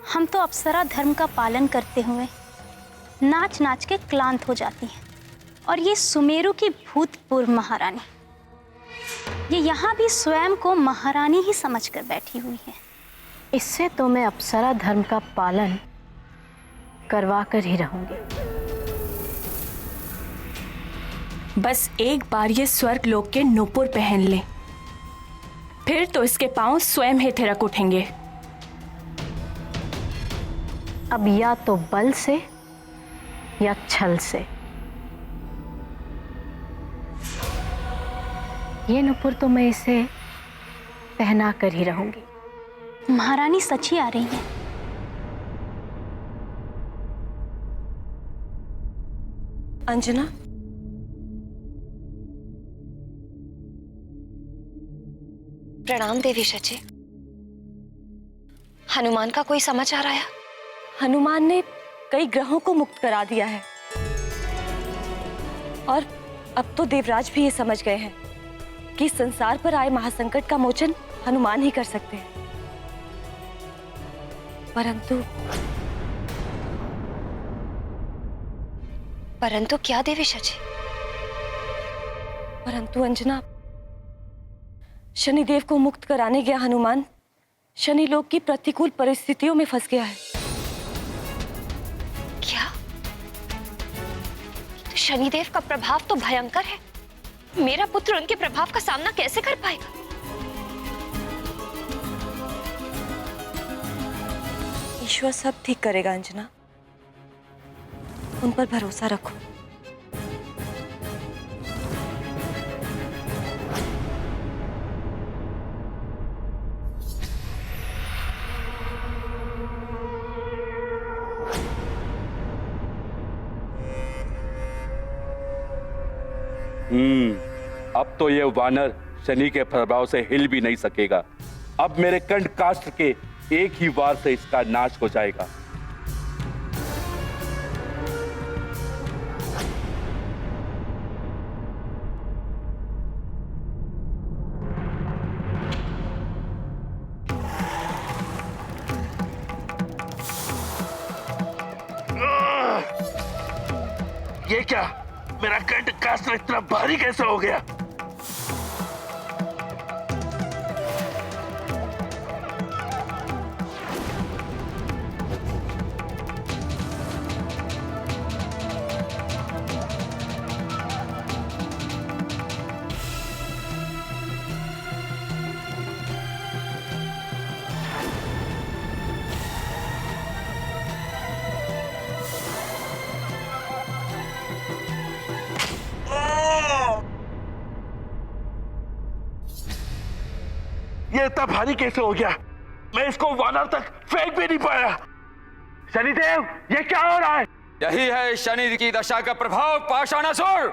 हम तो अप्सरा धर्म का पालन करते हुए नाच नाच के क्लांत हो जाती हैं, और ये सुमेरु की भूतपूर्व महारानी, ये यहाँ भी स्वयं को महारानी ही समझकर बैठी हुई है। इससे तो मैं अप्सरा धर्म का पालन करवा कर ही रहूंगी। बस एक बार ये स्वर्ग लोक के नूपुर पहन ले, फिर तो इसके पांव स्वयं ही थिरक उठेंगे। अब या तो बल से या छल से। ये नूपुर तो मैं इसे पहना कर ही रहूंगी। महारानी सच ही आ रही है। अंजना, प्रणाम देवी शची। हनुमान का कोई समाचार आया? हनुमान ने कई ग्रहों को मुक्त करा दिया है, और अब तो देवराज भी ये समझ गए हैं कि संसार पर आए महासंकट का मोचन हनुमान ही कर सकते हैं। परंतु क्या देवी शची? परंतु अंजना, शनिदेव को मुक्त कराने गया हनुमान शनि लोक की प्रतिकूल परिस्थितियों में फंस गया है। क्या? तो शनिदेव का प्रभाव तो भयंकर है। मेरा पुत्र उनके प्रभाव का सामना कैसे कर पाएगा? ईश्वर सब ठीक करेगा अंजना, उन पर भरोसा रखो। अब तो ये वानर शनि के प्रभाव से हिल भी नहीं सकेगा। अब मेरे कंठ काष्ठ के एक ही वार से इसका नाश हो जाएगा। ये क्या? मेरा कंठ काष्ठ इतना भारी कैसे हो गया? ये इतना भारी कैसे हो गया? मैं इसको वानर तक फेंक भी नहीं पाया। शनिदेव, ये क्या हो रहा है? यही है शनि की दशा का प्रभाव पाषाणासुर।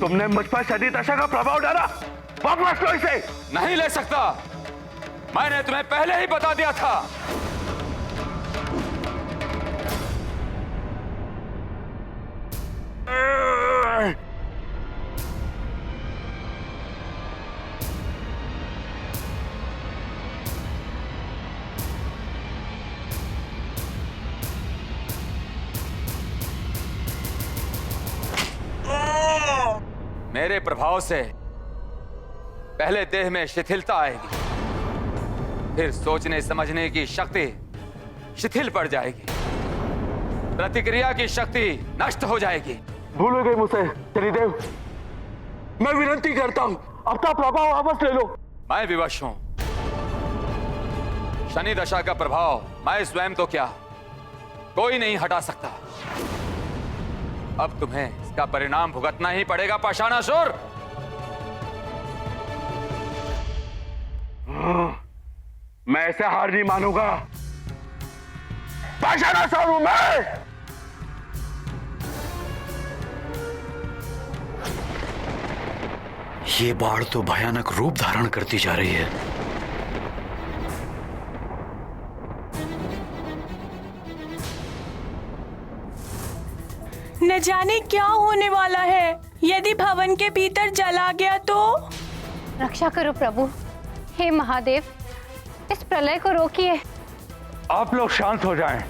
तुमने मुझ पर शनि दशा का प्रभाव डाला। वापस लो इसे। नहीं ले सकता, मैंने तुम्हें पहले ही बता दिया था। मेरे प्रभाव से पहले देह में शिथिलता आएगी, फिर सोचने समझने की शक्ति शिथिल पड़ जाएगी, प्रतिक्रिया की शक्ति नष्ट हो जाएगी। भूल गए मुझसे शनिदेव। मैं विनती करता हूं, अपना प्रभाव वापस ले लो। मैं विवश हूं। शनि दशा का प्रभाव मैं स्वयं तो क्या, कोई नहीं हटा सकता। अब तुम्हें इसका परिणाम भुगतना ही पड़ेगा पाषाणासुर। मैं ऐसे हार नहीं मानूंगा। पाषाणासुर हूं मैं। ये बाढ़ तो भयानक रूप धारण करती जा रही है। न जाने क्या होने वाला है। यदि भवन के भीतर जल आ गया तो? रक्षा करो प्रभु। हे महादेव, इस प्रलय को रोकिए। आप लोग शांत हो जाएं।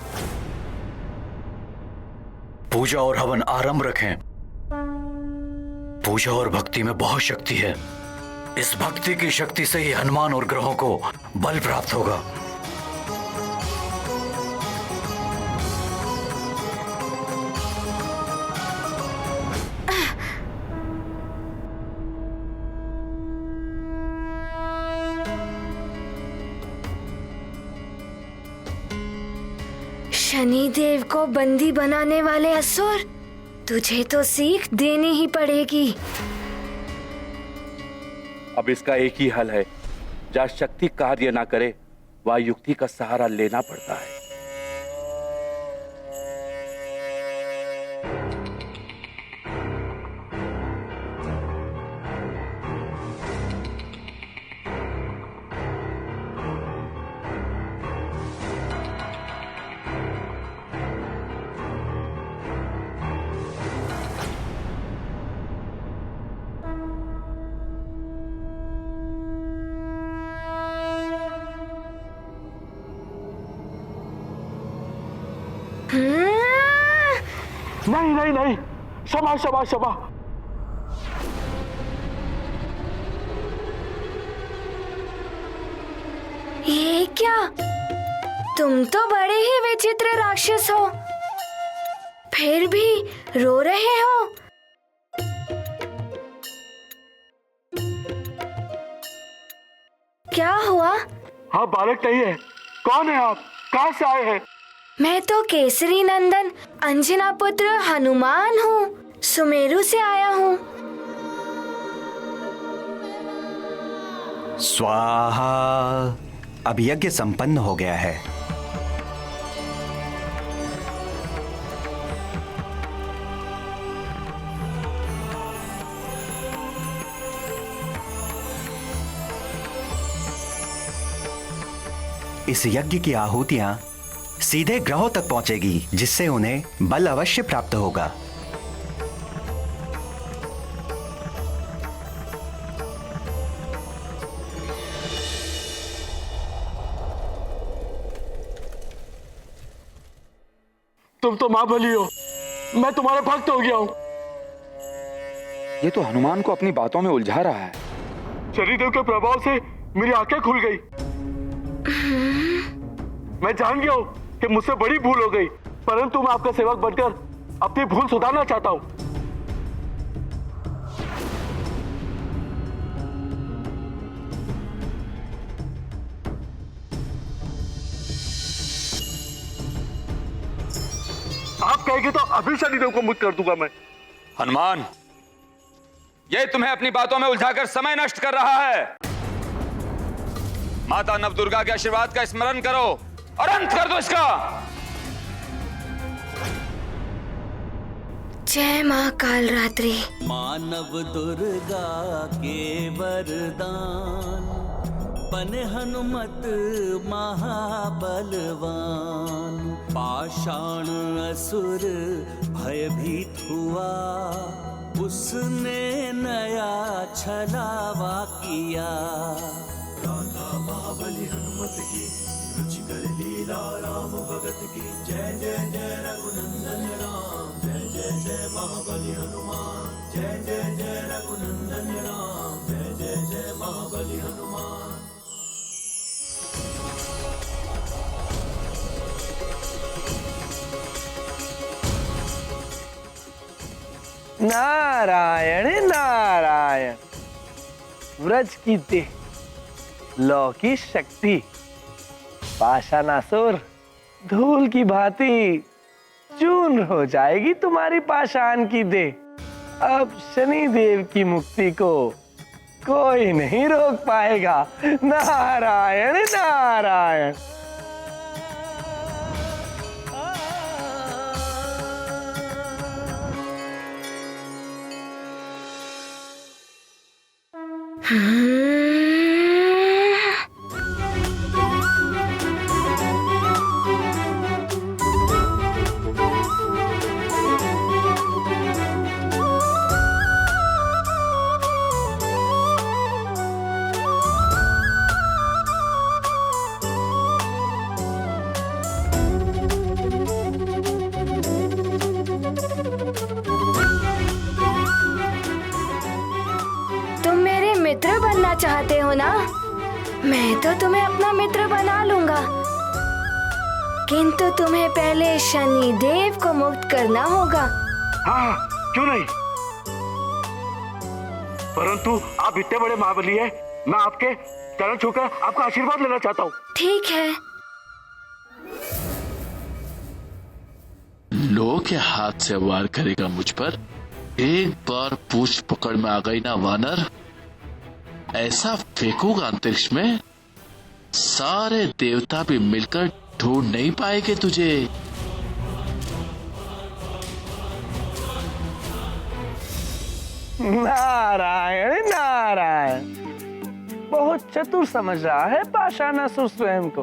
पूजा और हवन आरंभ रखें। पूजा और भक्ति में बहुत शक्ति है। इस भक्ति की शक्ति से ही हनुमान और ग्रहों को बल प्राप्त होगा। शनिदेव को बंदी बनाने वाले असुर, तुझे तो सीख देनी ही पड़ेगी। अब इसका एक ही हल है, जहाँ शक्ति कार्य ना करे वहाँ युक्ति का सहारा लेना पड़ता है। नहीं नहीं नहीं, क्षमा क्षमा क्षमा। ये क्या? तुम तो बड़े ही विचित्र राक्षस हो, फिर भी रो रहे हो। क्या हुआ? हाँ, बालक नहीं है। कौन है आप? कहाँ से आए हैं? मैं तो केसरी नंदन अंजना पुत्र हनुमान हूँ, सुमेरु से आया हूँ। स्वाहा। अब यज्ञ संपन्न हो गया है। इस यज्ञ की आहुतियां सीधे ग्रहों तक पहुंचेगी, जिससे उन्हें बल अवश्य प्राप्त होगा। तुम तो मां भली हो, मैं तुम्हारा भक्त हो गया हूँ। ये तो हनुमान को अपनी बातों में उलझा रहा है। शनिदेव के प्रभाव से मेरी आंखें खुल गई। मैं जान गया हूँ कि मुझसे बड़ी भूल हो गई, परंतु मैं आपका सेवक बनकर अपनी भूल सुधारना चाहता हूँ। आप कहेंगे तो अभी शनिदेव को मुक्त कर दूंगा मैं। हनुमान, ये तुम्हें अपनी बातों में उलझाकर समय नष्ट कर रहा है। माता नवदुर्गा के आशीर्वाद का स्मरण करो और अंत कर दो इसका। जय मां कालरात्रि। मानव दुर्गा के वरदान, बने हनुमत महाबलवान। पाषाण असुर भयभीत हुआ, उसने नया छलावा किया। राधा महाबली हनुमत की, रुचिकर लीला राम भगत की। जय जय जय रघुनंदन राम, जय जय जय महाबली हनुमान। जय जय जय रघुनंदन राम, जय जय जय महाबली हनुमान। नारायण नारायण। व्रज की देह, लौ की शक्ति, पाषाणासुर धूल की भांति चूर्ण हो जाएगी तुम्हारी पाषाण की देह। अब शनि देव की मुक्ति को कोई नहीं रोक पाएगा। नारायण नारायण। चाहते हो ना? मैं तो तुम्हें अपना मित्र बना लूंगा, किंतु तुम्हें पहले शनि देव को मुक्त करना होगा। हाँ, क्यों नहीं? परंतु आप इतने बड़े महाबली हैं, मैं आपके चरण छूकर आपका आशीर्वाद लेना चाहता हूँ। ठीक है। लो के हाथ से वार करेगा मुझ पर? एक बार पूछ पकड़ में आ गई ना वानर, ऐसा फेंकूंगा अंतरिक्ष में सारे देवता भी मिलकर ढूंढ नहीं पाएंगे तुझे। नारायण नारायण, बहुत चतुर समझ रहा है पाषाणासुर स्वयं को।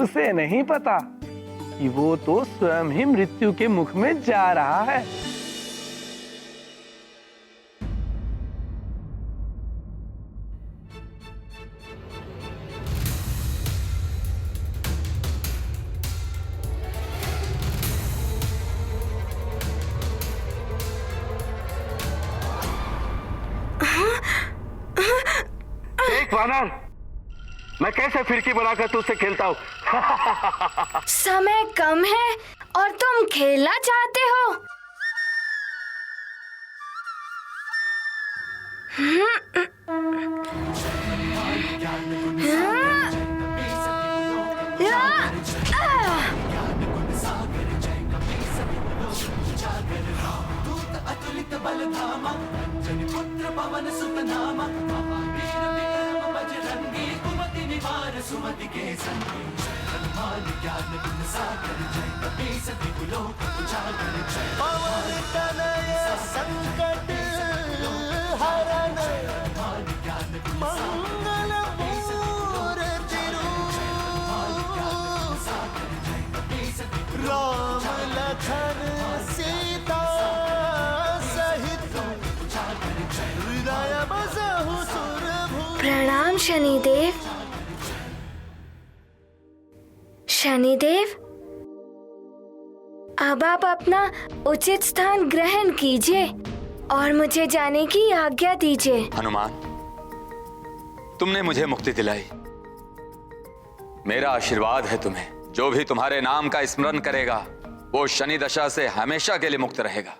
उसे नहीं पता कि वो तो स्वयं ही मृत्यु के मुख में जा रहा है। वानर, मैं कैसे फिरकी बनाकर तुझसे खेलता हूँ? समय कम है और तुम खेलना चाहते हो? प्रणाम शनिदेव। शनिदेव, अब आप अपना उचित स्थान ग्रहण कीजिए और मुझे जाने की आज्ञा दीजिए। हनुमान, तुमने मुझे मुक्ति दिलाई। मेरा आशीर्वाद है तुम्हें। जो भी तुम्हारे नाम का स्मरण करेगा वो शनि दशा से हमेशा के लिए मुक्त रहेगा।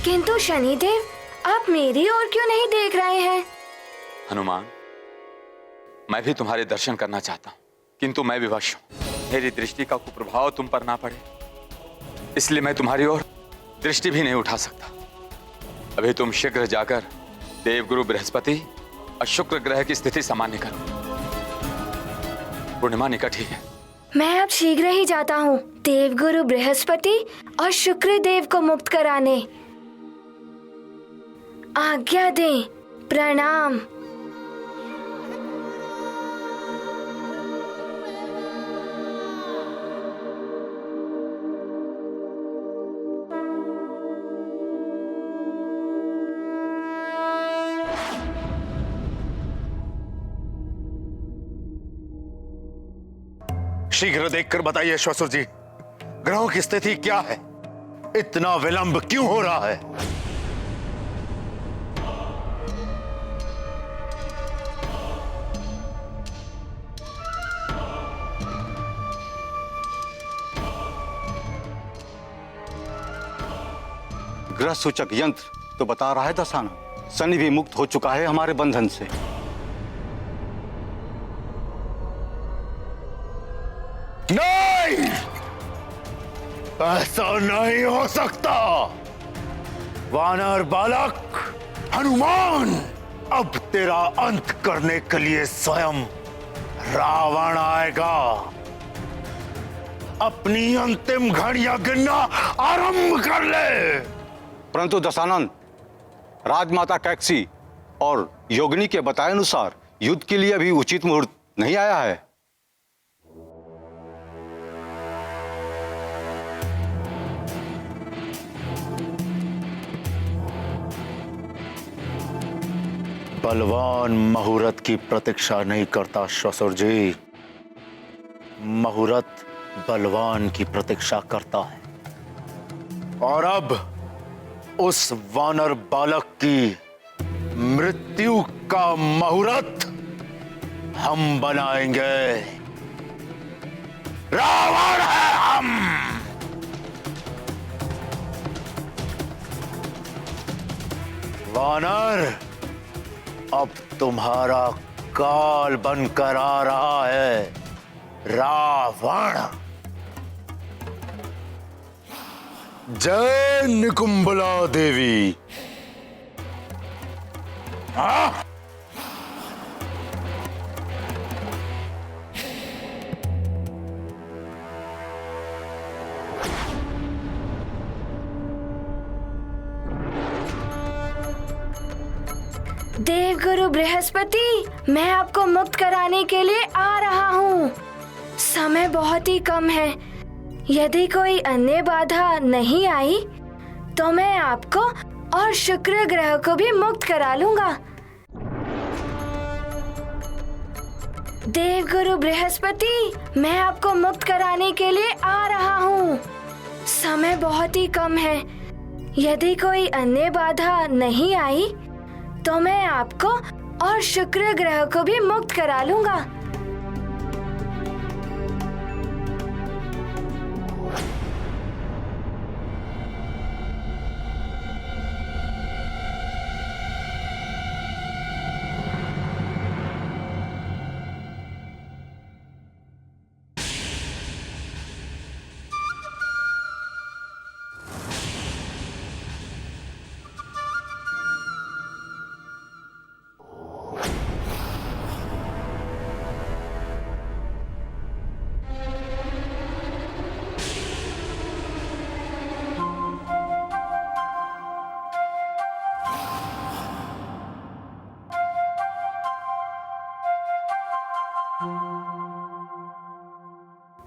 किंतु शनिदेव, आप मेरी ओर क्यों नहीं देख रहे हैं? हनुमान, मैं भी तुम्हारे दर्शन करना चाहता हूं, किंतु मैं विवश हूं। मेरी दृष्टि का कुप्रभाव तुम पर ना पड़े, इसलिए मैं तुम्हारी ओर दृष्टि भी नहीं उठा सकता। अभी तुम शीघ्र जाकर देवगुरु बृहस्पति और शुक्र ग्रह की स्थिति सामान्य करो। पूर्णिमा निकट ही है। मैं अब शीघ्र ही जाता हूँ देवगुरु बृहस्पति और शुक्र देव को मुक्त कराने। आज्ञा दें। प्रणाम। शीघ्र देखकर बताइए श्वशुर जी, ग्रहों की स्थिति क्या है? इतना विलंब क्यों हो रहा है? ग्रह सूचक यंत्र तो बता रहा है दशानन, शनि भी मुक्त हो चुका है हमारे बंधन से। नहीं, ऐसा नहीं हो सकता। वानर बालक हनुमान, अब तेरा अंत करने के लिए स्वयं रावण आएगा। अपनी अंतिम घड़ियां गिनना आरंभ कर ले। परंतु दशानन, राजमाता कैकसी और योगिनी के बताए अनुसार युद्ध के लिए अभी उचित मुहूर्त नहीं आया है। बलवान मुहूर्त की प्रतीक्षा नहीं करता ससुर जी, मुहूर्त बलवान की प्रतीक्षा करता है। और अब उस वानर बालक की मृत्यु का मुहूर्त हम बनाएंगे। रावण है हम। वानर, अब तुम्हारा काल बनकर आ रहा है रावण। जय निकुंबला देवी। हाँ? देवगुरु बृहस्पति, मैं आपको मुक्त कराने के लिए आ रहा हूँ। समय बहुत ही कम है। यदि कोई अन्य बाधा नहीं आई तो मैं आपको और शुक्र ग्रह को भी मुक्त करा लूंगा। देवगुरु बृहस्पति, मैं आपको मुक्त कराने के लिए आ रहा हूँ। समय बहुत ही कम है। यदि कोई अन्य बाधा नहीं आई तो मैं आपको और शुक्र ग्रह को भी मुक्त करा लूंगा।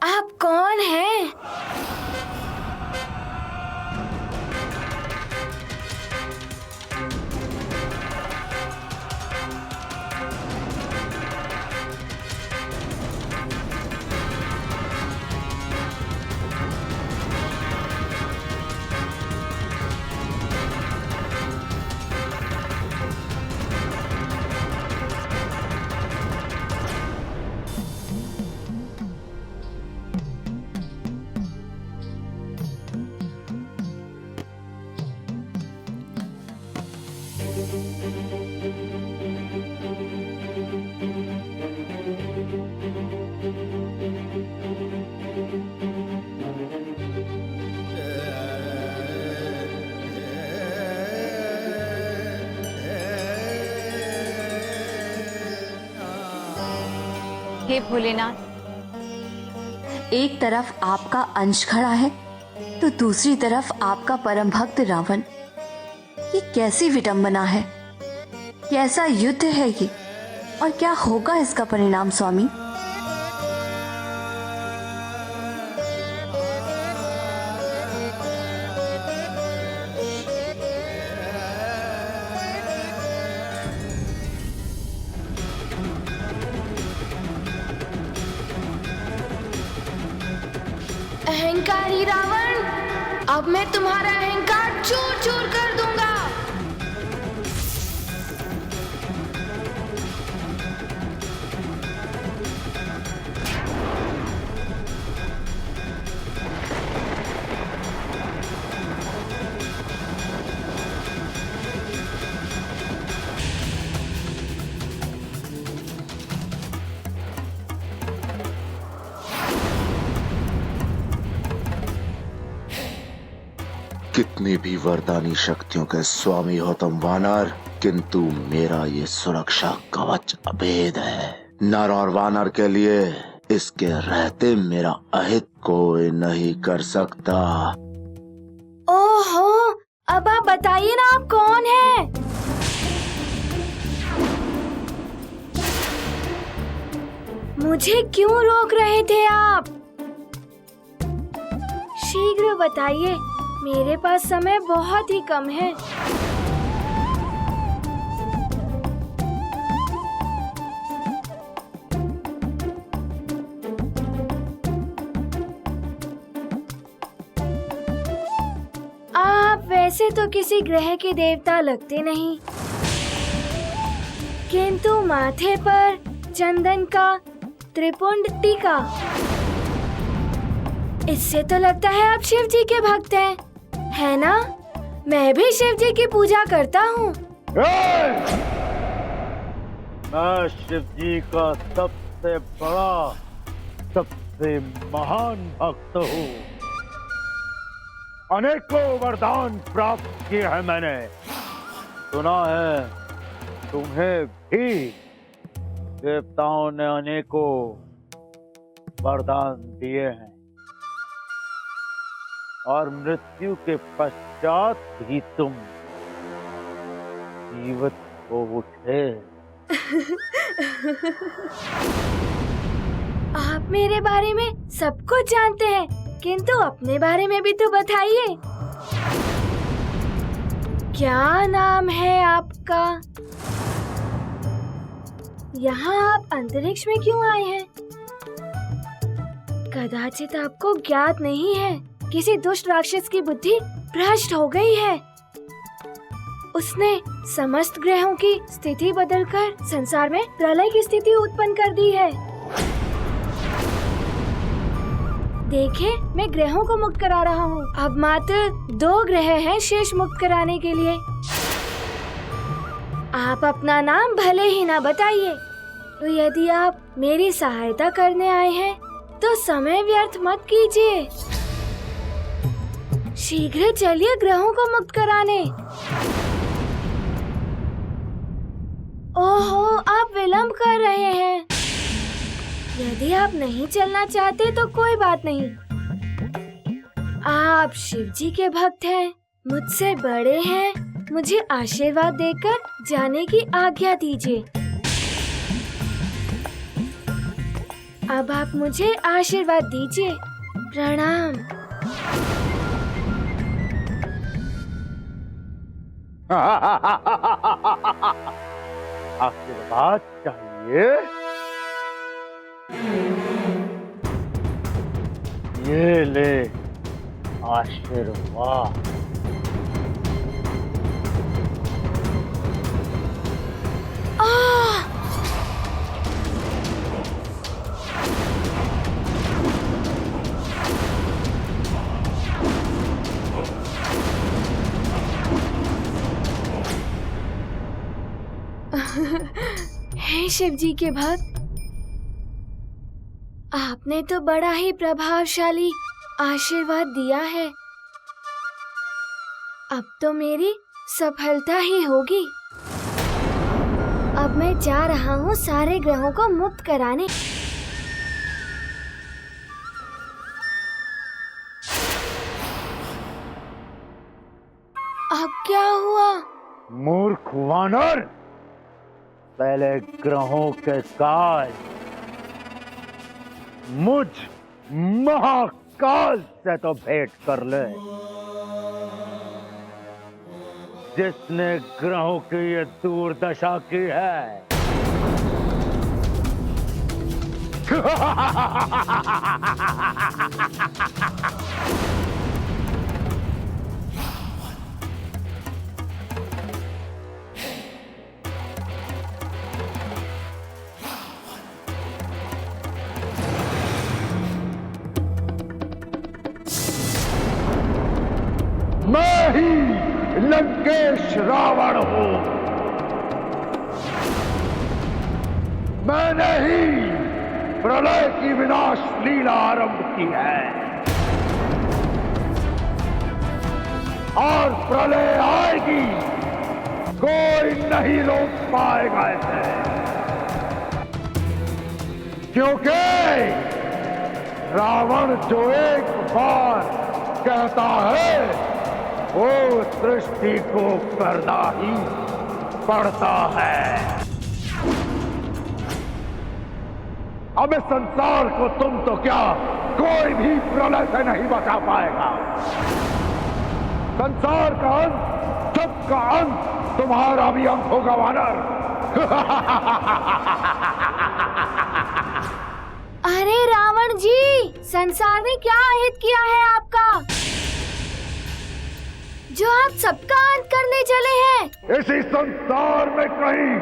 आप कौन हैं? हे भोलेनाथ, एक तरफ आपका अंश खड़ा है तो दूसरी तरफ आपका परम भक्त रावण। ये कैसी विडंबना है? कैसा युद्ध है ये? और क्या होगा इसका परिणाम स्वामी? अहंकारी रावण, अब मैं तुम्हारा अहंकार चूर चूर कर दूंगा। कितनी भी वरदानी शक्तियों के स्वामी हो तुम वानर, किंतु मेरा ये सुरक्षा कवच अभेद है। नर और वानर के लिए इसके रहते मेरा अहित कोई नहीं कर सकता। ओहो, अब आप बताइए ना, आप कौन हैं? मुझे क्यों रोक रहे थे आप? शीघ्र बताइए, मेरे पास समय बहुत ही कम है। से तो किसी ग्रह के देवता लगते नहीं, किंतु माथे पर चंदन का त्रिपुंड टीका, इससे तो लगता है आप शिव जी के भक्त हैं, है ना? मैं भी शिव जी की पूजा करता हूँ। मैं शिव जी का सबसे बड़ा, सबसे महान भक्त हूँ। अनेकों वरदान प्राप्त किए हैं मैंने। सुना है तुम्हें भी देवताओं ने अनेकों वरदान दिए हैं, और मृत्यु के पश्चात भी तुम जीवित हो उठे। आप मेरे बारे में सब कुछ जानते हैं, किंतु अपने बारे में भी तो बताइए। क्या नाम है आपका? यहाँ आप अंतरिक्ष में क्यों आए हैं? कदाचित आपको ज्ञात नहीं है, किसी दुष्ट राक्षस की बुद्धि भ्रष्ट हो गई है। उसने समस्त ग्रहों की स्थिति बदलकर संसार में प्रलय की स्थिति उत्पन्न कर दी है। देखिए, मैं ग्रहों को मुक्त करा रहा हूँ। अब मात्र 2 ग्रह हैं शेष मुक्त कराने के लिए। आप अपना नाम भले ही ना बताइए, तो यदि आप मेरी सहायता करने आए हैं तो समय व्यर्थ मत कीजिए। शीघ्र चलिए ग्रहों को मुक्त कराने। ओहो, आप विलंब कर रहे हैं। यदि आप नहीं चलना चाहते तो कोई बात नहीं। आप शिव जी के भक्त हैं, मुझसे बड़े हैं, मुझे आशीर्वाद देकर जाने की आज्ञा दीजिए। अब आप मुझे आशीर्वाद दीजिए। प्रणाम। आशीर्वाद चाहिए? ये ले आशीर्वाद। हे शिव जी के भक्त, आपने तो बड़ा ही प्रभावशाली आशीर्वाद दिया है। अब तो मेरी सफलता ही होगी। अब मैं जा रहा हूँ सारे ग्रहों को मुक्त कराने। अब क्या हुआ? मूर्ख वानर, पहले ग्रहों के काल मुझ महाकाल से तो भेंट कर ले, जिसने ग्रहों की ये दुर्दशा की है। मैं ही लंकेश रावण हूं। मैंने ही प्रलय की विनाश लीला आरंभ की है, और प्रलय आएगी, कोई नहीं रोक पाएगा इसे, क्योंकि रावण जो एक बार कहता है वो सृष्टि को करना ही पड़ता है। अब इस संसार को तुम तो क्या, कोई भी प्रलय से नहीं बचा पाएगा। संसार का अंत, सबका अंत तुम्हारा भी अंत होगा वानर। अरे रावण जी, संसार ने क्या अहित किया है आपका? जो आप सबका अंत करने चले हैं। इसी संसार में कहीं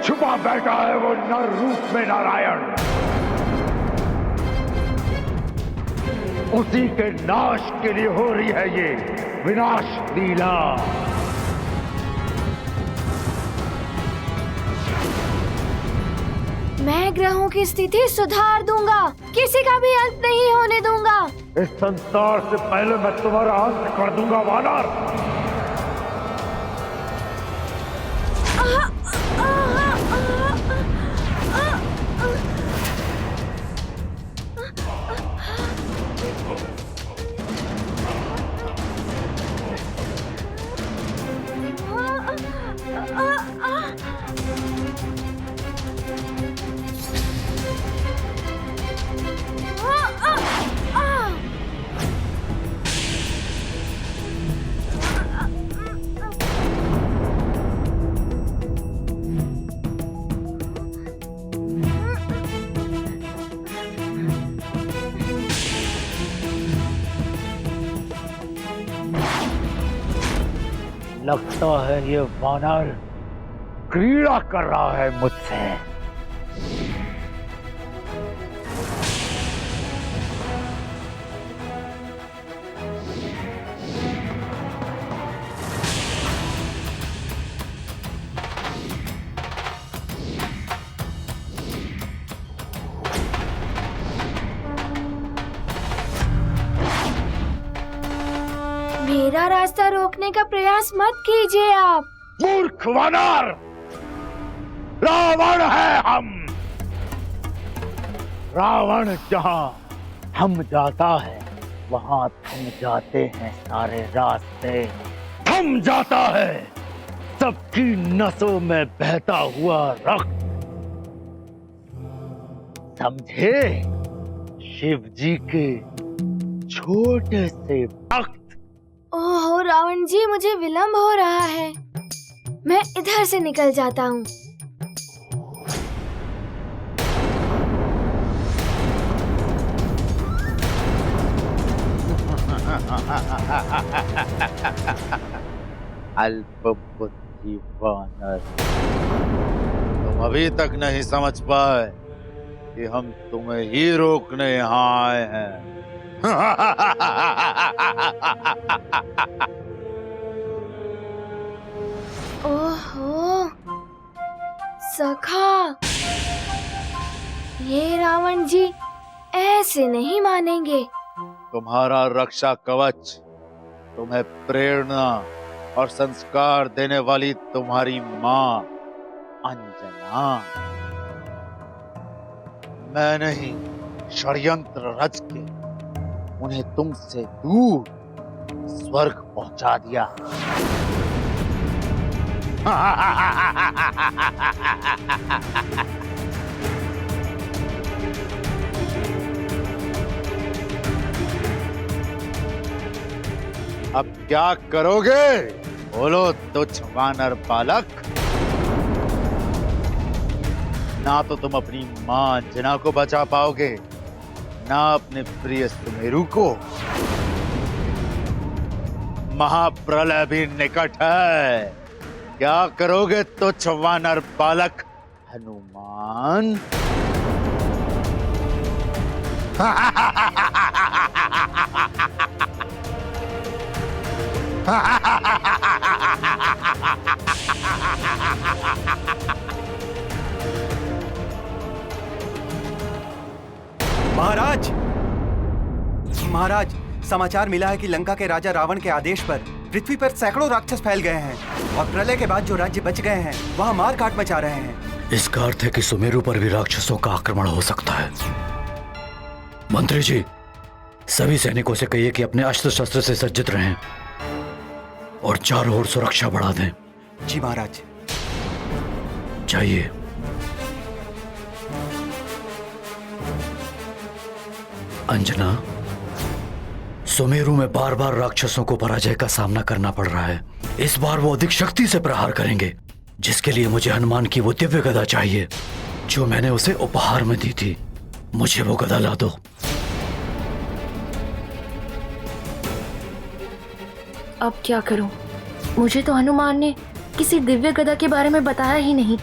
छुपा बैठा है वो नर रूप में नारायण। उसी के नाश के लिए हो रही है ये विनाश लीला। मैं ग्रहों की स्थिति सुधार दूंगा, किसी का भी अंत नहीं होने दूंगा। इस संसार से पहले मैं तुम्हारा अंत कर दूंगा वानर। लगता है ये वानर क्रीड़ा कर रहा है मुझसे। मेरा रास्ता रोकने का प्रयास मत कीजिए आप। मूर्ख वानर, रावण है हम। रावण जहाँ हम जाता है वहाँ थम जाते हैं सारे रास्ते। थम जाता है सबकी नसों में बहता हुआ रक्त। समझे? शिव जी के छोटे से भक्त। ओहो रावण जी, मुझे विलंब हो रहा है, मैं इधर से निकल जाता हूँ। अल्प बुद्धि वानर, तुम अभी तक नहीं समझ पाए कि हम तुम्हें ही रोकने यहाँ आए हैं। ओहो सखा, ये रावण जी ऐसे नहीं मानेंगे। तुम्हारा रक्षा कवच, तुम्हें प्रेरणा और संस्कार देने वाली तुम्हारी माँ अंजना, मैं नहीं षड्यंत्र रच के उन्हें तुमसे दूर स्वर्ग पहुंचा दिया। अब क्या करोगे? बोलो तुच्छ वानर बालक। ना तो तुम अपनी मां अंजना को बचा पाओगे, ना अपने प्रिय सुमेरु को। महाप्रलय भी निकट है। क्या करोगे तुच्छ वानर बालक हनुमान? महाराज, महाराज, समाचार मिला है कि लंका के राजा रावण के आदेश पर पृथ्वी पर सैकड़ों राक्षस फैल गए हैं और प्रलय के बाद जो राज्य बच गए हैं वहां मार काट मचा रहे हैं। इसका अर्थ है कि सुमेरु पर भी राक्षसों का आक्रमण हो सकता है। मंत्री जी, सभी सैनिकों से कहिए कि अपने अस्त्र शस्त्र से सज्जित रहें और चारों ओर सुरक्षा बढ़ा दें। जी महाराज। जाइए। अंजना, सुमेरु में बार बार राक्षसों को पराजय का सामना करना पड़ रहा है। इस बार वो अधिक शक्ति से प्रहार करेंगे, जिसके लिए मुझे हनुमान की वो दिव्य गदा चाहिए जो मैंने उसे उपहार में दी थी। मुझे वो गदा ला दो। अब क्या करूं? मुझे तो हनुमान ने किसी दिव्य गदा के बारे में बताया ही नहीं।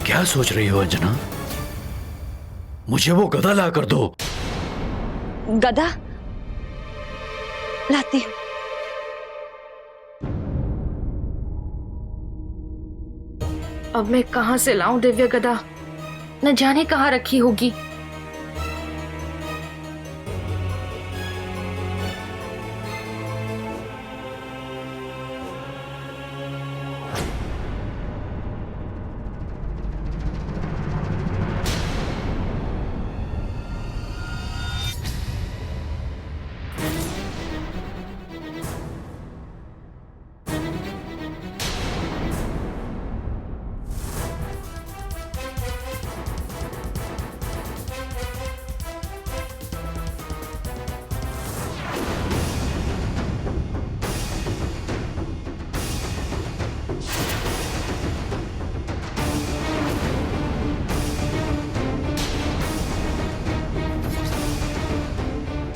क्या सोच रही हो अंजना? मुझे वो गदा ला कर दो। गदा लाती हूँ। अब मैं कहां से लाऊं दिव्य गदा? न जाने कहां रखी होगी।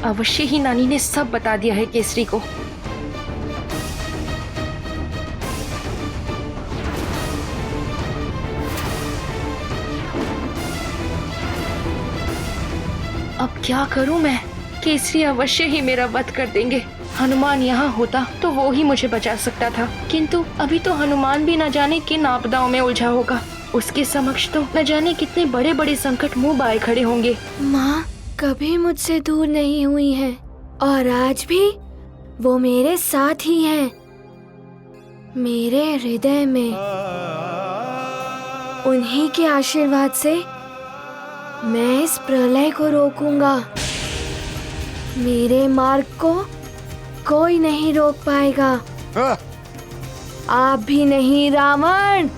अवश्य ही नानी ने सब बता दिया है केसरी को। अब क्या करूं मैं? केसरी अवश्य ही मेरा वध कर देंगे। हनुमान यहाँ होता तो वो ही मुझे बचा सकता था, किंतु अभी तो हनुमान भी न जाने किन आपदाओं में उलझा होगा। उसके समक्ष तो न जाने कितने बड़े बड़े संकट मुंह बाए खड़े होंगे। माँ कभी मुझसे दूर नहीं हुई हैं और आज भी वो मेरे साथ ही हैं, मेरे हृदय में। उन्हीं के आशीर्वाद से मैं इस प्रलय को रोकूंगा। मेरे मार्ग को कोई नहीं रोक पाएगा, आप भी नहीं रावण।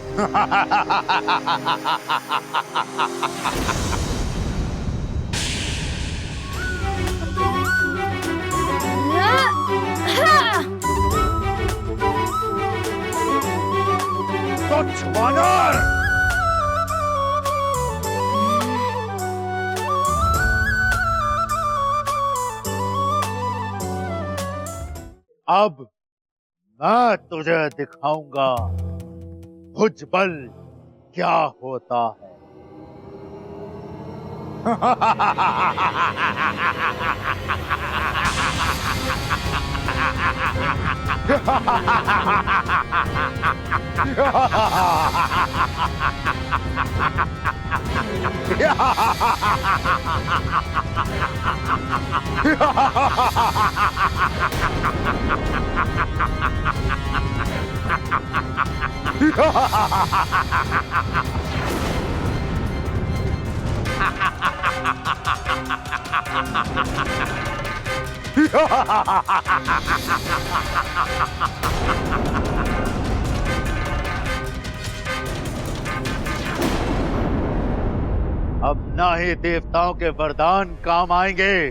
तुच्छ वानर! अब मैं तुझे दिखाऊंगा भुजबल क्या होता है। अब ना ही देवताओं के वरदान काम आएंगे,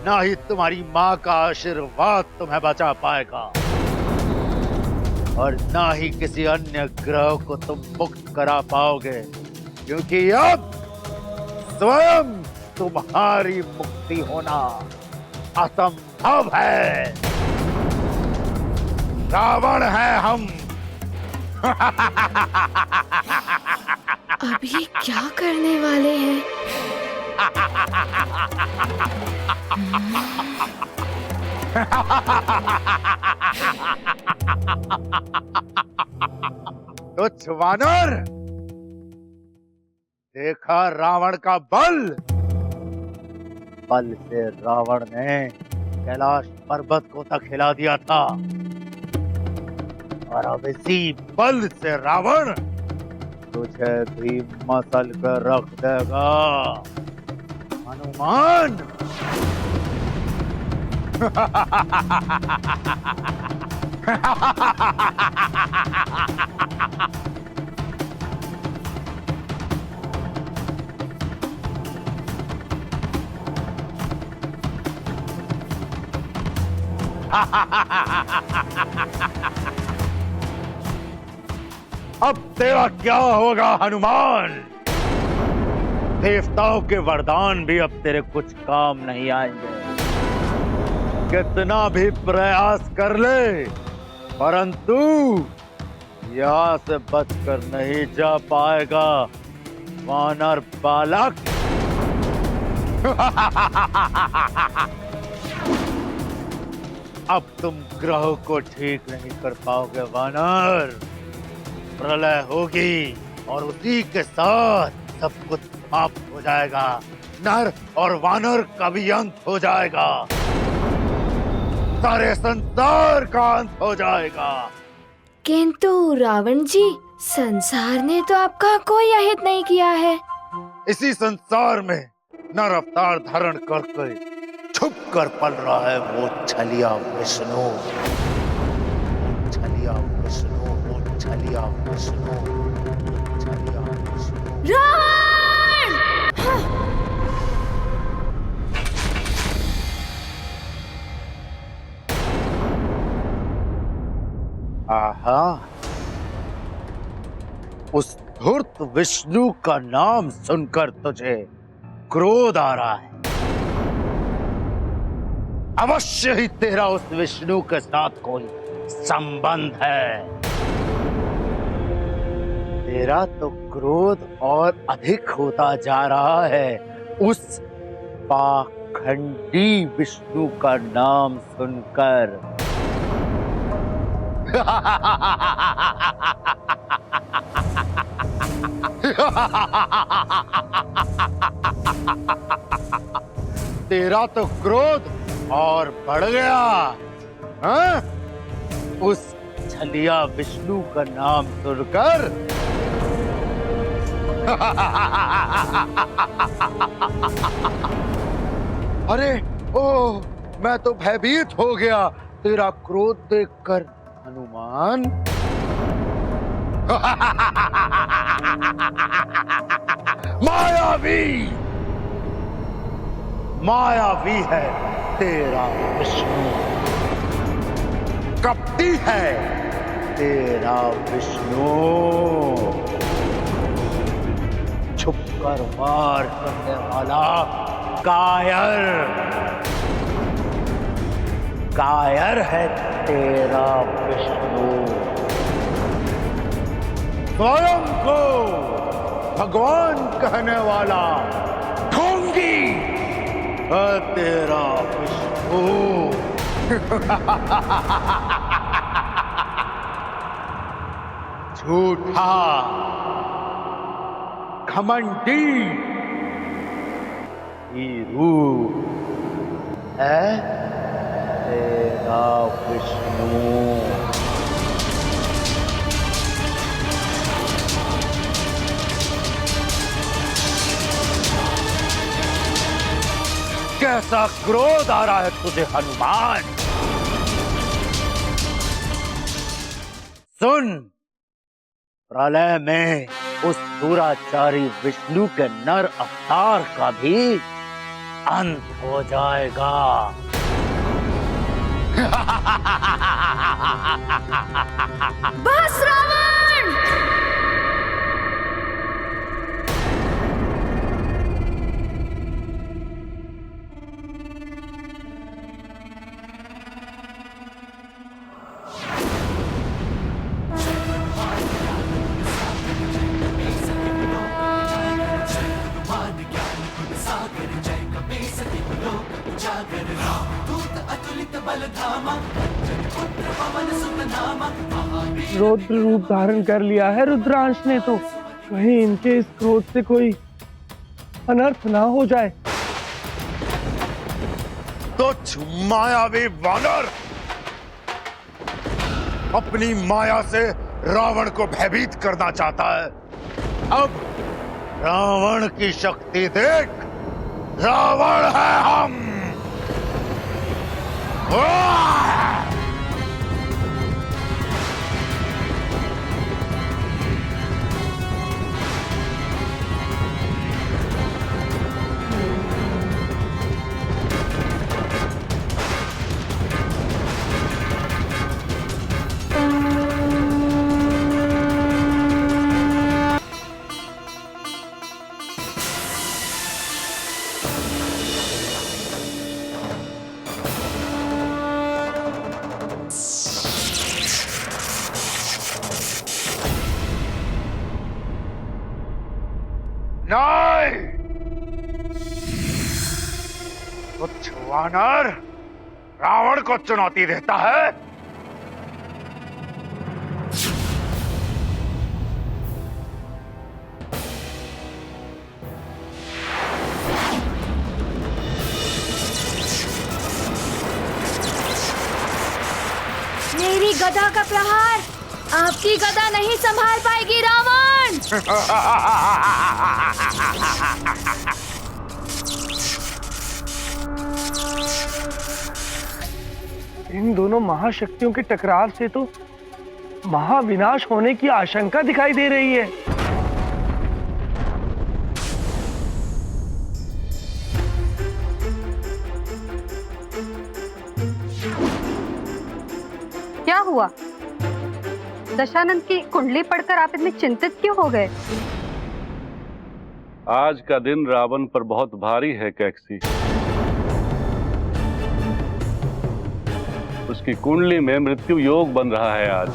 ना ही तुम्हारी माँ का आशीर्वाद तुम्हें बचा पाएगा, और ना ही किसी अन्य ग्रह को तुम मुक्त करा पाओगे, क्योंकि अब स्वयं तुम्हारी मुक्ति होना असंभव है। रावण है हम। अब ये क्या करने वाले हैं? तुच्छ वानर, देखा रावण का बल? बल से रावण ने कैलाश पर्वत को तक हिला दिया था, और अब इसी बल से रावण तुझे भी मसल कर रख देगा हनुमान। अब तेरा क्या होगा हनुमान? देवताओं के वरदान भी अब तेरे कुछ काम नहीं आएंगे। कितना भी प्रयास कर ले, परंतु यहाँ से बचकर नहीं जा पाएगा वानर बालक। अब तुम ग्रहों को ठीक नहीं कर पाओगे वानर। प्रलय होगी और उसी के साथ सब कुछ समाप्त हो जाएगा। नर और वानर का भी अंत हो जाएगा। सारे संसार का अंत हो जाएगा। किंतु रावण जी, संसार ने तो आपका कोई अहित नहीं किया है। इसी संसार में नर अवतार धारण करके छुप कर पल रहा है वो छलिया विष्णु। छलिया विष्णु, वो छलिया विष्णु, छलिया विष्णु। रावण! आहा, उस धूर्त विष्णु का नाम सुनकर तुझे क्रोध आ रहा है। अवश्य ही तेरा उस विष्णु के साथ कोई संबंध है। तेरा तो क्रोध और अधिक होता जा रहा है उस पाखंडी विष्णु का नाम सुनकर। तेरा तो क्रोध और बढ़ गया, हाँ? उस छलिया विष्णु का नाम सुनकर। अरे ओ, मैं तो भयभीत हो गया तेरा क्रोध देखकर हनुमान। मायावी, मायावी है तेरा विष्णु, कपटी है तेरा विष्णु, छुपकर वार करने वाला कायर, कायर है तेरा विष्णु। स्वयं को भगवान कहने वाला ढोंगी है तेरा विष्णु। झूठा, घमंडी हीरू है तेरा विष्णु। कैसा क्रोध आ रहा है तुझे हनुमान। सुन, प्रलय में उस दुराचारी विष्णु के नर अवतार का भी अंत हो जाएगा। बस रावण! रौद्र रूप धारण कर लिया है रुद्रांश ने, तो कहीं इनके इस क्रोध से कोई अनर्थ ना हो जाए। तुच्छ मायावी वानर, अपनी माया से रावण को भयभीत करना चाहता है। अब रावण की शक्ति देख, रावण है हम। नहीं, कुछ वानर रावण को चुनौती देता है। मेरी गदा का प्रहार आपकी गदा नहीं संभाल पाएगी रावण। इन दोनों महाशक्तियों के टकराव से तो महाविनाश होने की आशंका दिखाई दे रही है। क्या हुआ? दशानंद की कुंडली पढ़कर आप इतने चिंतित क्यों हो गए? आज का दिन रावण पर बहुत भारी है कैक्सी। उसकी कुंडली में मृत्यु योग बन रहा है आज।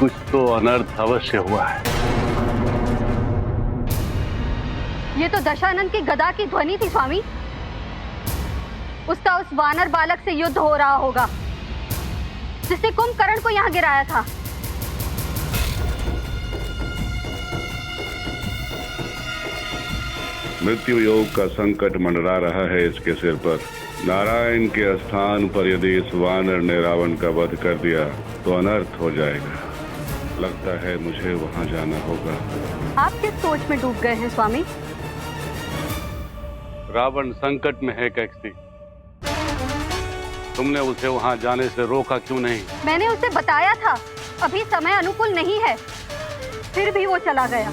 कुछ तो अनर्थ अवश्य हुआ है। ये तो दशानंद की गदा की ध्वनि थी स्वामी। उसका उस वानर बालक से युद्ध हो रहा होगा जिसने कुंभकर्ण को यहाँ गिराया था। मृत्यु योग का संकट मंडरा रहा है इसके सिर पर। नारायण के स्थान पर यदि इस वानर ने रावण का वध कर दिया तो अनर्थ हो जाएगा। लगता है मुझे वहां जाना होगा। आप किस सोच में डूब गए हैं स्वामी? रावण संकट में है कैक्सी। तुमने उसे वहां जाने से रोका क्यों नहीं? मैंने उसे बताया था अभी समय अनुकूल नहीं है, फिर भी वो चला गया।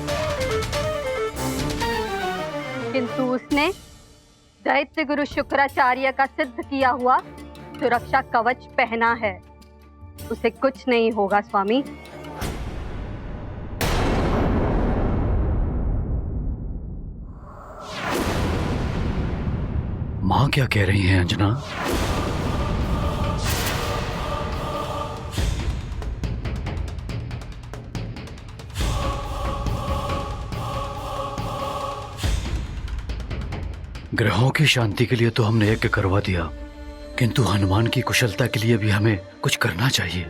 किंतु उसने दैत्य गुरु शुक्राचार्य का सिद्ध किया हुआ सुरक्षा कवच पहना है। उसे कुछ नहीं होगा स्वामी। माँ क्या कह रही हैं अंजना? ग्रहों की शांति के लिए तो हमने यज्ञ करवा दिया, किंतु हनुमान की कुशलता के लिए भी हमें कुछ करना चाहिए।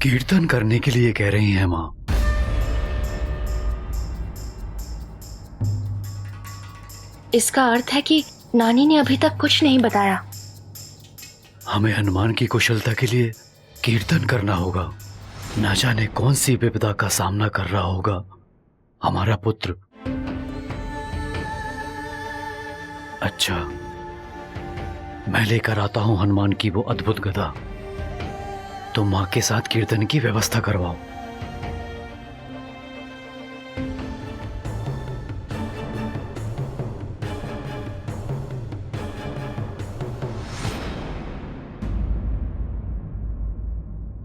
कीर्तन करने के लिए कह रही हैं माँ। इसका अर्थ है कि नानी ने अभी तक कुछ नहीं बताया। हमें हनुमान की कुशलता के लिए कीर्तन करना होगा। न जाने कौन सी विपदा का सामना कर रहा होगा हमारा पुत्र। अच्छा, मैं लेकर आता हूं हनुमान की वो अद्भुत गदा। तुम मां के साथ कीर्तन की व्यवस्था करवाओ।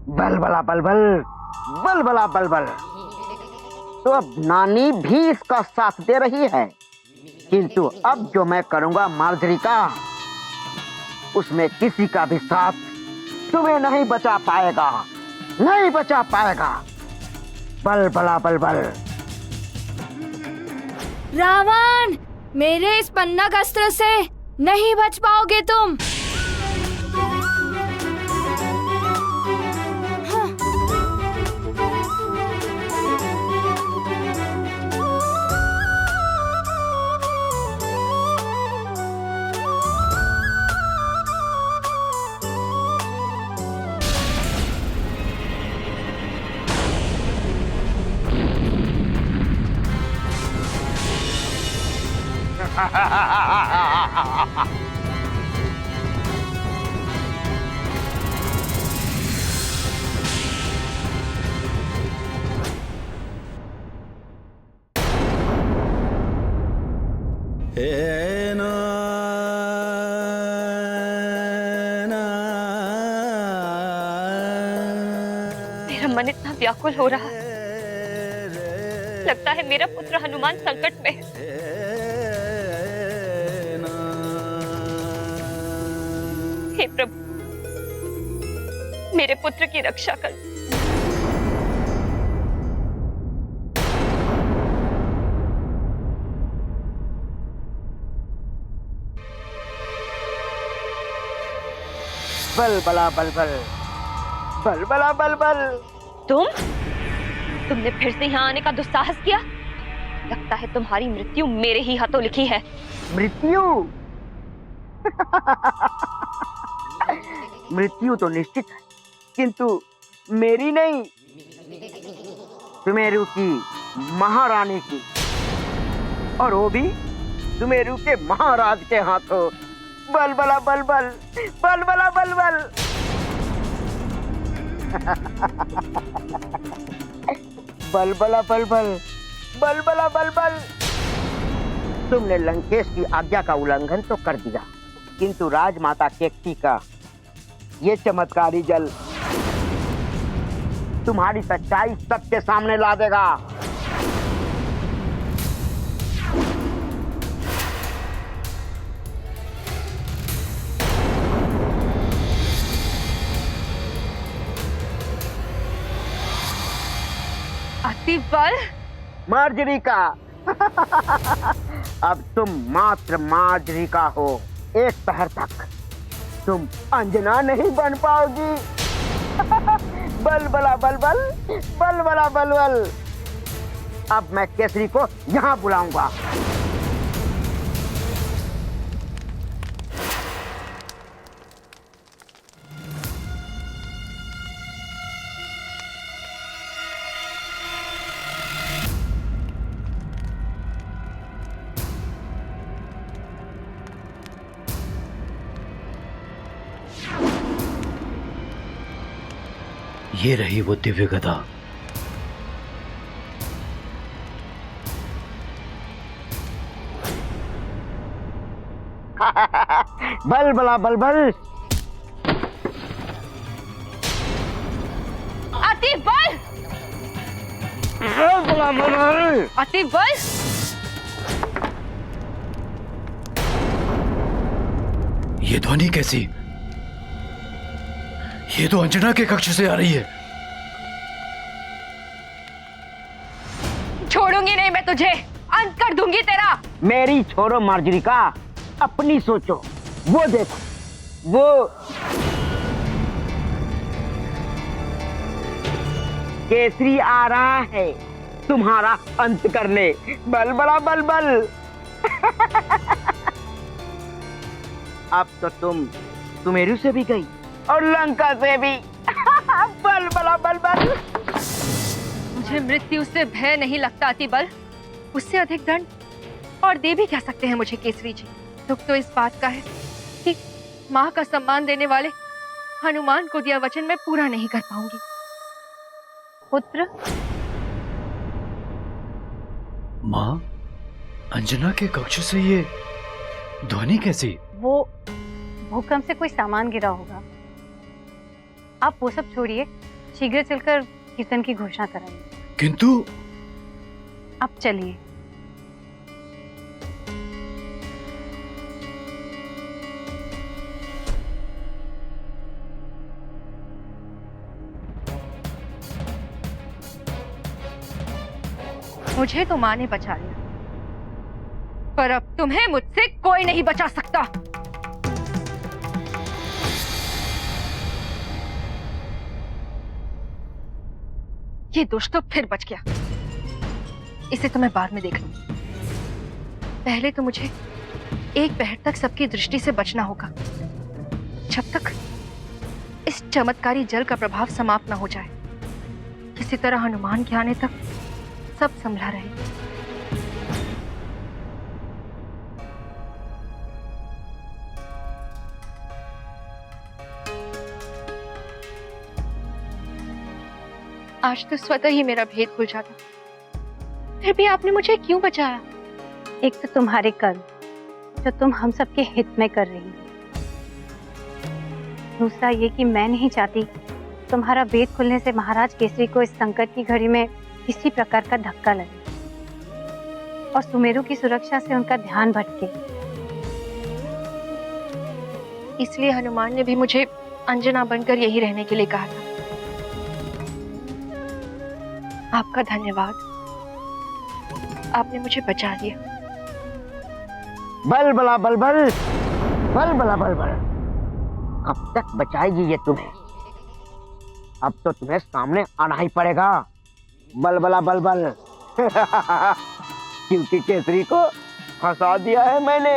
बलबला बलबल, बलबला बलबल। तो अब नानी भी इसका साथ दे रही है, किंतु अब जो मैं करूंगा मार्जरी का, उसमें किसी का भी साथ तुम्हें नहीं बचा पाएगा, नहीं बचा पाएगा। बलबला बलबल। रावण, मेरे इस पन्नग अस्त्र से नहीं बच पाओगे तुम। मेरा मन इतना व्याकुल हो रहा है, लगता है मेरा पुत्र हनुमान संकट में है। हे प्रभु, मेरे पुत्र की रक्षा कर। बल बला बल बल, बल बला बल बल। तुमने फिर से यहाँ आने का दुस्साहस किया। लगता है तुम्हारी मृत्यु मेरे ही हाथों लिखी है। मृत्यु? मृत्यु तो निश्चित है, किंतु मेरी नहीं, सुमेरु की महारानी की, और वो भी सुमेरु के महाराज के हाथों। बल बला बल बल, बल बला बल बल। बल बला बल बल, बल बला बल बल। तुमने लंकेश की आज्ञा का उल्लंघन तो कर दिया, किंतु राजमाता केकसी का ये चमत्कारी जल तुम्हारी सच्चाई सबके सामने ला देगा। अति बल मार्जरिका। अब तुम मात्र मार्जरिका हो। एक पहर तक तुम अंजना नहीं बन पाओगी। बल बला बल बल, बल बला बल बल। अब मैं केसरी को यहाँ बुलाऊंगा। ये रही वो दिव्य गदा। बल बला बल बल। अति बल, बल बला बल बल। अति बल। ये ध्वनि कैसी? ये तो अंजना के कक्ष से आ रही है। छोड़ूंगी नहीं मैं तुझे, अंत कर दूंगी तेरा। मेरी छोड़ो मार्जरिका, अपनी सोचो। वो देखो, वो केसरी आ रहा है तुम्हारा अंत करने। बल बला बल बल। अब तो तुम सुमेरु से भी गई और लंका से भी। बल बला बल बल। मुझे मृत्यु से भय नहीं लगता अतिबल, उससे अधिक दंड और दे भी क्या सकते हैं मुझे केसरी जी। दुख तो इस बात का है कि माँ का सम्मान देने वाले हनुमान को दिया वचन मैं पूरा नहीं कर पाऊंगी। पुत्र, माँ, अंजना के कक्ष से ये ध्वनि कैसी? वो भूकंप से कोई सामान गिरा होगा। आप वो सब छोड़िए, शीघ्र चलकर कीर्तन की घोषणा कराइए। किंतु आप चलिए। मुझे तो माँ ने बचा लिया, पर अब तुम्हें मुझसे कोई नहीं बचा सकता। ये दुष्ट तो फिर बच गया, इसे तो मैं बाद में देख लूंगी। पहले तो मुझे एक पहर तक सबकी दृष्टि से बचना होगा, जब तक इस चमत्कारी जल का प्रभाव समाप्त न हो जाए। किसी तरह हनुमान के आने तक सब संभला रहे। आज तो स्वतः ही मेरा भेद खुल जाता, फिर भी आपने मुझे क्यों बचाया? एक तो तुम्हारे कर्म जो तुम हम सबके हित में कर रही हो। दूसरा ये कि मैं नहीं चाहती तुम्हारा वेद खुलने से महाराज केसरी को इस संकट की घड़ी में किसी प्रकार का धक्का लगे और सुमेरु की सुरक्षा से उनका ध्यान भटके। इसलिए हनुमान ने भी मुझे अंजना बनकर यही रहने के लिए कहा था। आपका धन्यवाद, आपने मुझे बचा लिया। बल बला बल बल बल बला बल बल। कब तक बचाएगी ये तुम्हें? अब तो तुम्हें सामने आना ही पड़ेगा। बल बला बल बल। क्योंकि केसरी को फंसा दिया है मैंने।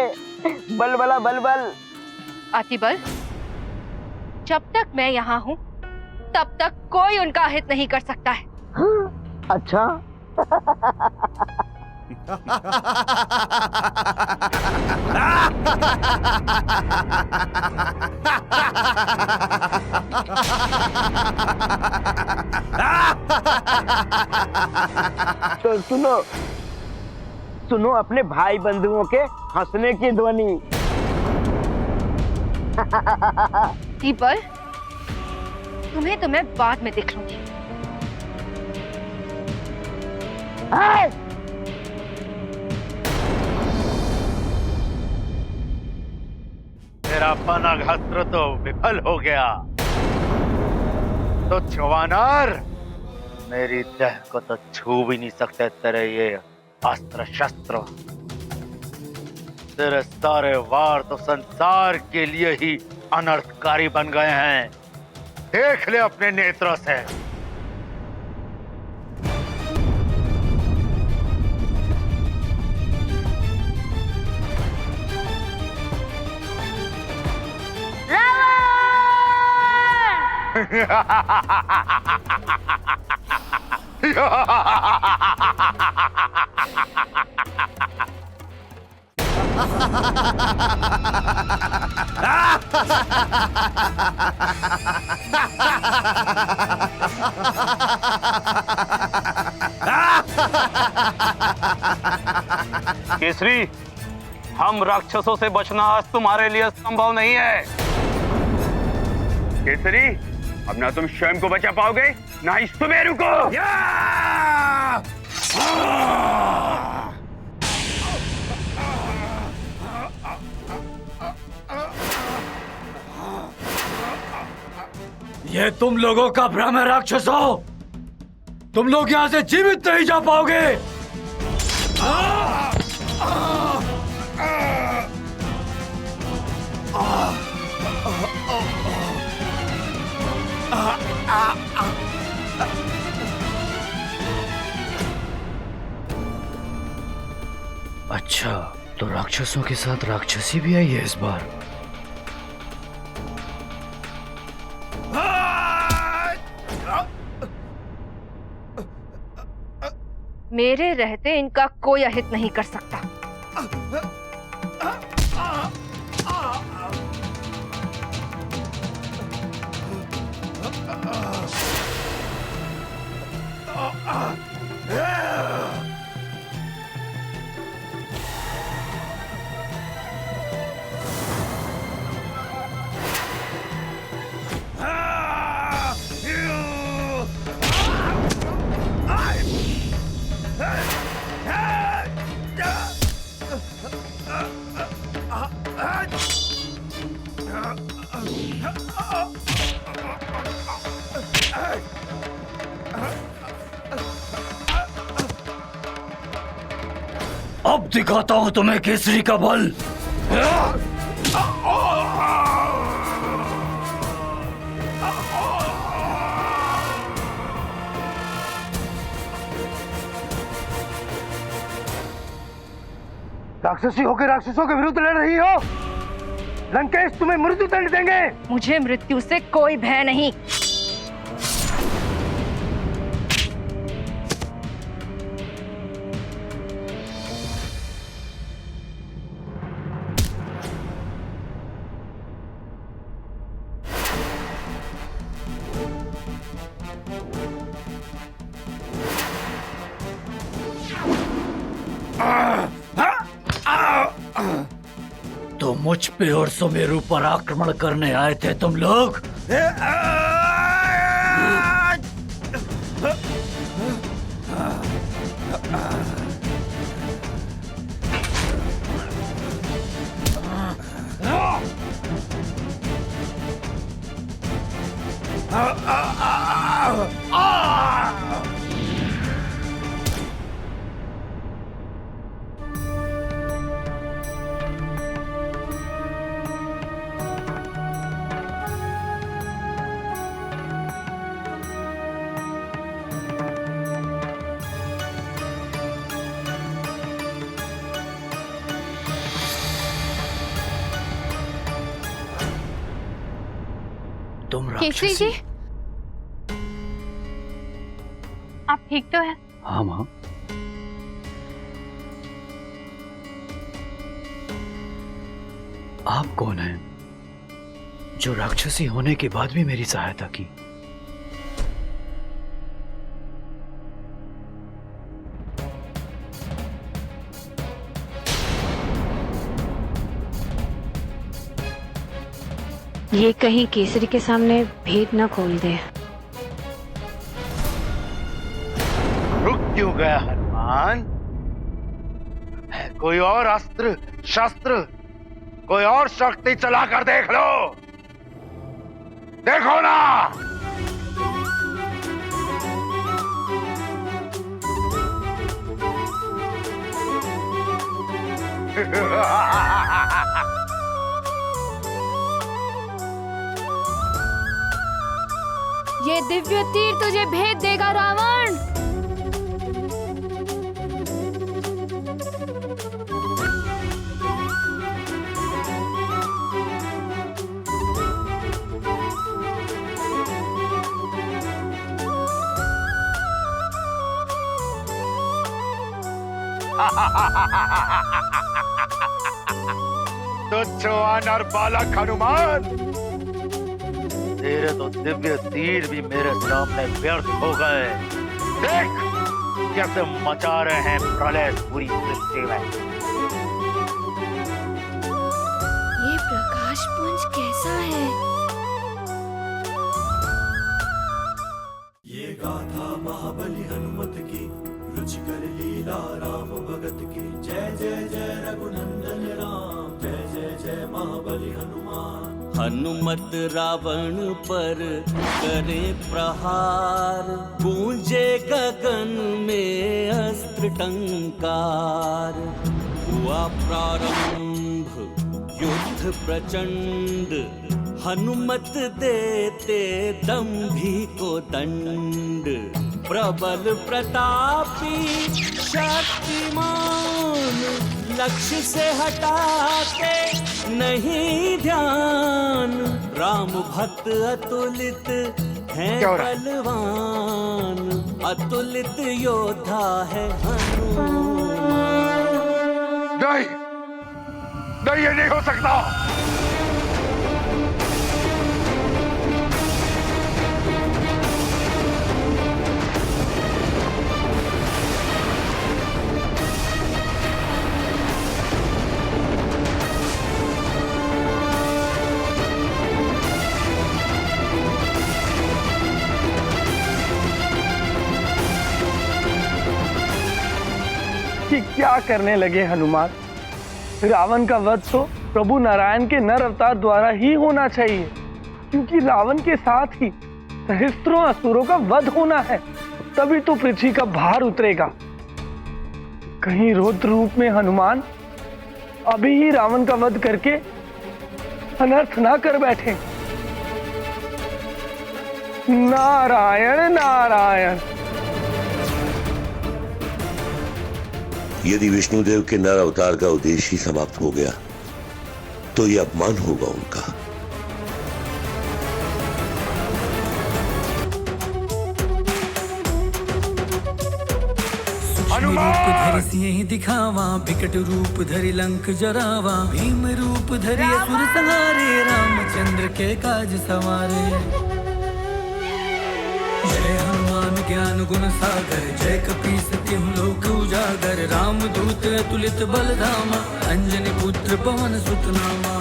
बल बला बल बल। अतिबल, जब तक मैं यहाँ हूँ तब तक कोई उनका हित नहीं कर सकता है। अच्छा। तो सुनो सुनो अपने भाई बंधुओं के हंसने की ध्वनि। अतिबल, तुम्हें तो मैं बाद में देख लूंगी। तेरा पनाघास्त्र तो विफल हो गया। तो जवानर, मेरी देह को तो छू भी नहीं सकते तेरे ये अस्त्र शस्त्र। तेरे सारे वार तो संसार के लिए ही अनर्थकारी बन गए हैं। देख ले अपने नेत्रों से। केसरी, हम राक्षसों से बचना आज तुम्हारे लिए संभव नहीं है। केसरी, अब ना तुम स्वयं को बचा पाओगे ना ही सुमेरु को। ये तुम लोगों का भ्रम है राक्षसों। तुम लोग यहाँ से जीवित नहीं जा पाओगे। अच्छा, तो राक्षसों के साथ राक्षसी भी आई है इस बार। मेरे रहते इनका कोई अहित नहीं कर सकता। अब दिखाता हूं तुम्हें केसरी का बल। राक्षसी होकर राक्षसों के विरुद्ध लड़ रही हो। लंकेश तुम्हें मृत्यु दंड देंगे। मुझे मृत्यु से कोई भय नहीं। मुझ पे और सुमेरु पर आक्रमण करने आए थे तुम लोग? तुम केसरी जी, आप ठीक तो हैं? हाँ माँ। आप कौन हैं जो राक्षसी होने के बाद भी मेरी सहायता की? ये कहीं केसरी के सामने भेद न खोल दे। रुक क्यों गया हनुमान? है कोई और अस्त्र शस्त्र, कोई और शक्ति चलाकर देख लो। देखो ना। ये दिव्य तीर तुझे भेद देगा रावण। तुच्छ वानर बालक हनुमान, तेरे तो दिव्य तीर भी मेरे सामने व्यर्थ हो गए। देख कैसे मचा रहे हैं प्रलय पूरी सृष्टि में। ये प्रकाश पुंज कैसा है? ये गाथा महाबली हनुमत की, रुचिकर लीला राम भगत की। जय जय जय रघुनंदन राम, जय जय जय महाबली हनुमान। हनुमत रावण पर करे प्रहार, गूंजे गगन में अस्त्र टंकार। हुआ प्रारंभ युद्ध प्रचंड, हनुमत देते दंभी को दंड। प्रबल प्रतापी शक्तिमान, लक्ष्य से हटाते नहीं ध्यान। राम भक्त अतुलित हैं बलवान, अतुलित योद्धा है हनुमान। नहीं नहीं, ये नहीं हो सकता। कि क्या करने लगे हनुमान? रावण का वध तो प्रभु नारायण के नर अवतार द्वारा ही होना चाहिए, क्योंकि रावण के साथ ही सहस्त्रों असुरों का वध होना है, तभी तो पृथ्वी का भार उतरेगा। कहीं रौद्र रूप में हनुमान अभी ही रावण का वध करके अनर्थ ना कर बैठे। नारायण नारायण। यदि विष्णुदेव के नर अवतार का उद्देश्य ही समाप्त हो गया तो यह अपमान होगा उनका। रूप धरि सिंह दिखावा, विकट रूप धरि लंक जरावा। भीम रूप धरि असुर संहारे, रामचंद्र के काज सवारे। जय हनुमान ज्ञान गुण सागर, जय कपीस तिहुँ लोक उजागर, रामदूत अतुलित बल धामा, अंजनी पुत्र पवन सुत नामा।